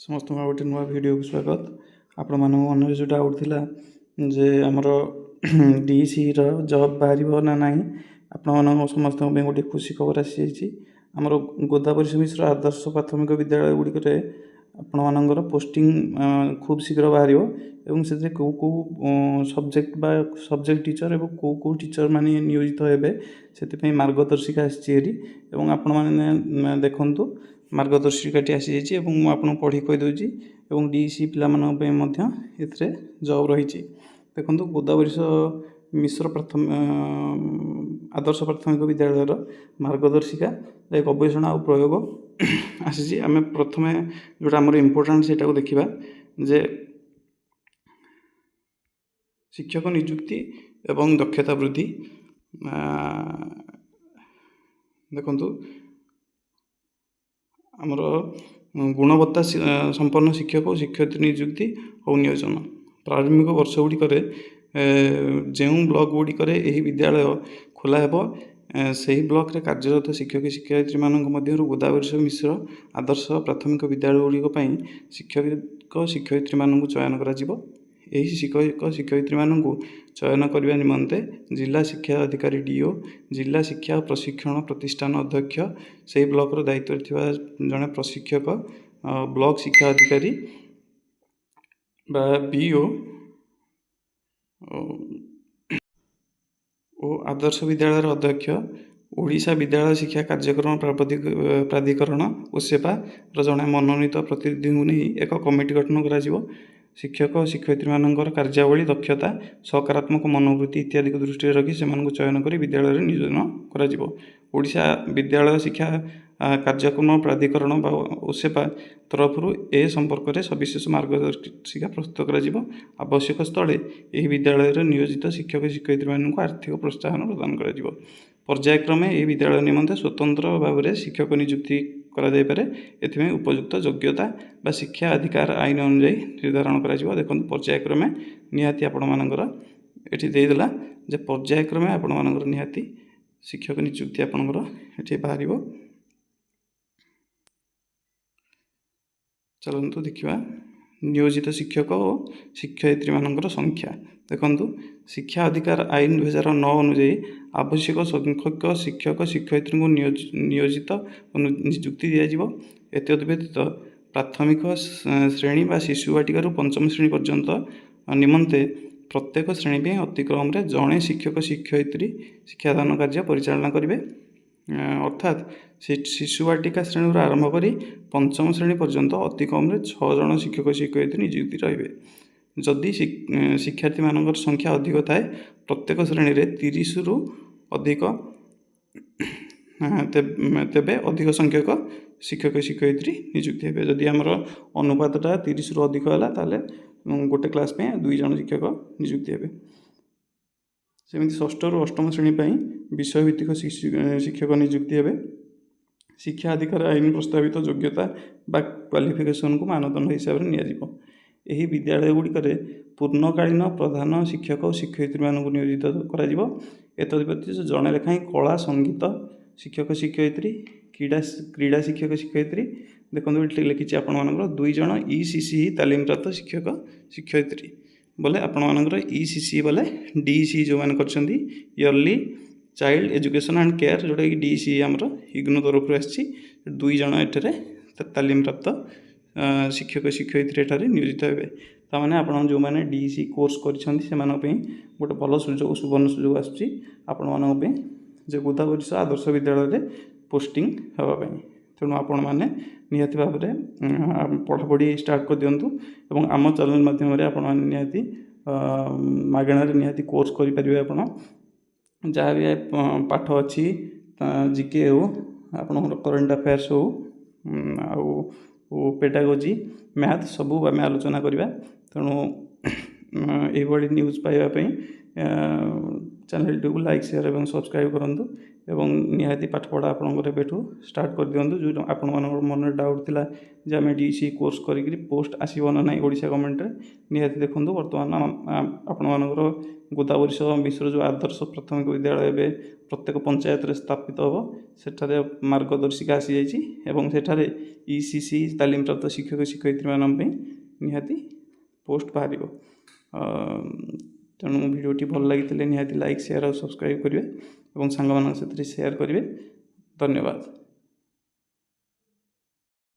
समस्त गोटे नुआ वीडियो को स्वागत। आपण मन मन जो डाउट थिला जे आमर डीसी जॉब बाहर ना ना आपण समस्त गोटे खुशी खबर आसी आमर गोदावरी मिश्र आदर्श प्राथमिक विद्यालय गुड़िक आपण मानकर पोस्टिंग खूब शीघ्र बाहर एवं से कौ कौ सब्जेक्ट बा सब्जेक्ट टीचर एवं कौ कौ टीचर माने नियोजित हेबे से मार्गदर्शिका आसी आपण मैंने देखु मार्गदर्शिकाटी आसी आपको पढ़ी कहीदे और डीसी पे जॉब रही देखो गोदावरी मिश्र प्रथम आदर्श प्राथमिक विद्यालय मार्गदर्शिका एक गवेषणा और प्रयोग आसी आम प्रथम जोटा आम इम्पोर्टाट से देखा जे शिक्षक नियुक्ति एवं दक्षता वृद्धि देखु आमर गुणवत्ता संपन्न शिक्षक और शिक्षयित्री नियुक्ति और नियोजन प्रारंभिक वर्ष गुड़िक जो ब्लॉक गुड़िक विद्यालय खोला है से ही ब्लॉक रे कार्यरत शिक्षक शिक्षयित्री मध्य गोदावरी मिश्र आदर्श प्राथमिक विद्यालय गुड़िक शिक्षक शिक्षयित्री चयन कर शिक्षक शिक्षयित्री चयन करने निमंते जिला शिक्षा अधिकारी डीओ जिला शिक्षा प्रशिक्षण प्रतिष्ठान अध्यक्ष से ब्लॉक दायित्व जड़े प्रशिक्षक ब्लॉक शिक्षा अधिकारी बीओ और आदर्श विद्यालय अध्यक्ष ओडिशा विद्यालय शिक्षा कार्यक्रम प्राधिकरण ओसेपा जड़े मनोनीत प्रतिनिधि को नहीं एक कमिटी गठन कर शिक्षक और शिक्षयित्री कार्यावली दक्षता सकारात्मक मनोवृत्ति इत्यादि को दृष्टि रखी से चयन कर विद्यालय नियोजन करा विद्यालय शिक्षा कार्यक्रम प्राधिकरण ओसेपा तरफ ए संपर्क में सविशेष मार्गदर्शिका प्रस्तुत कर आवश्यक स्थले यह विद्यालय नियोजित शिक्षक शिक्षयित्री आर्थिक प्रोत्साहन प्रदान कर पर्यायक्रमे यह विद्यालय निमंते स्वतंत्र भाव में शिक्षक नियुक्ति करें उपयुक्त योग्यता बा शिक्षा अधिकार आईन अनुजाई निर्धारण कर देखो पर्यायक्रमे निहाती आपण मानकर एठी देदेला जे पर्यायक्रमे आपण मानकर निहाती शिक्षक नियुक्ति आपणकर एठी बाहर। चलतु देखा नियोजित शिक्षक और शिक्षयित्री मानकर संख्या देखु शिक्षा अधिकार आईन 2009 अनुजाई आवश्यक संख्यक शिक्षक शिक्षयित्री को नियोजित नियुक्ति दिज्व एतद्व्यतीत प्राथमिक श्रेणी बा शिशु बाटिका पंचम श्रेणी पर्यंत निमंते प्रत्येक श्रेणी में अतिक्रम जड़े शिक्षक शिक्षयित्री शिक्षादान कार्य परिचालना करेंगे अर्थात शिशु बाटिका श्रेणी आरंभ कर पंचम श्रेणी पर्यंत अतिक्रम 6 जन शिक्षक शिक्षयित्री नियुक्ति रे जदि शिक्षार्थी मान संख्या अधिक थाए प्रत्येक श्रेणी में 30 रु अधिक तेबे अधिक संख्यक शिक्षक शिक्षयित्री नियुक्ति हे जदि आमर अनुपातटा 30 रु अधिक है गोटे क्लास में 2 जन शिक्षक नियुक्ति हे सेमती षष्ठ रु अष्टम श्रेणी विषय भित्तिक शिक्षक नियुक्ति हे शिक्षा अधिकार आईन प्रस्तावित योग्यता बा क्वालिफिकेशन को मानदंड हिसाब से नि विद्यालय गुड़िक पूर्णकालीन प्रधान शिक्षक और शिक्षयित्री नियोजित कर जड़े लेखाएं कला संगीत शिक्षक शिक्षयित्री क्रीड़ा शिक्षक शिक्षयित्री देखो लिखी आपर 2 जन ECC तालीम प्राप्त शिक्षक शिक्षयित्री बोले आपर ECC बोले DC जो मैंने कर yearly child education and care जोटा कि DC आमर इग्नू तरफ आसी 2 जन एठारे तालीम प्राप्त शिक्षक शिक्षयित्री एठारे नियोजित हे ताने आपण जो मैंने DC कोर्स कर गोटे भल सुजोग सुवर्ण सुजोग आसपे गोदावरी आदर्श विद्यालय पोस्टिंग हाँपाई तेणु आपण मैंने निहाती भाव में पढ़ापढ़ी स्टार्ट कर दिंतु और आम चैनल माध्यम आपण निहाती मागणार निहाती कोर्स करेंगे आप जहाँ भी पाठ अच्छी GK हो आप करेन्ट अफेयर्स हो पेडागोजी मैथ सबू आम आलोचना करवा तेणु ये न्यूज़ पाइबापी ଚ୍ୟାନେଲଟିକୁ ଲାଇକ୍ ସେୟାର ଏବଂ ସବସ୍କ୍ରାଇବ୍ କରନ୍ତୁ ଏବଂ ନିହାତି ପାଠପଢ଼ା ଆପଣଙ୍କର ଏବେଠୁ ଷ୍ଟାର୍ଟ କରିଦିଅନ୍ତୁ। ଯେଉଁ ଆପଣମାନଙ୍କର ମନରେ ଡାଉଟ୍ ଥିଲା ଯେ ଆମେ DEC କୋର୍ସ କରିକିରି ପୋଷ୍ଟ ଆସିବ ନା ନାହିଁ ଓଡ଼ିଶା ଗଭର୍ଣ୍ଣମେଣ୍ଟରେ, ନିହାତି ଦେଖନ୍ତୁ ବର୍ତ୍ତମାନ ଆପଣମାନଙ୍କର ଗୋଦାବରୀ ମିଶ୍ର ଯେଉଁ ଆଦର୍ଶ ପ୍ରାଥମିକ ବିଦ୍ୟାଳୟ ଏବେ ପ୍ରତ୍ୟେକ ପଞ୍ଚାୟତରେ ସ୍ଥାପିତ ହେବ, ସେଠାରେ ମାର୍ଗଦର୍ଶିକା ଆସିଯାଇଛି ଏବଂ ସେଠାରେ ECC ତାଲିମପ୍ରାପ୍ତ ଶିକ୍ଷକ ଶିକ୍ଷୟିତ୍ରୀମାନଙ୍କ ପାଇଁ ନିହାତି ପୋଷ୍ଟ ବାହାରିବ। ତେଣୁ ଭିଡ଼ିଓଟି ଭଲ ଲାଗିଥିଲେ ନିହାତି ଲାଇକ୍ ସେୟାର ଆଉ ସବସ୍କ୍ରାଇବ୍ କରିବେ ଏବଂ ସାଙ୍ଗମାନଙ୍କ ସାଥିରେ ସେୟାର କରିବେ। ଧନ୍ୟବାଦ।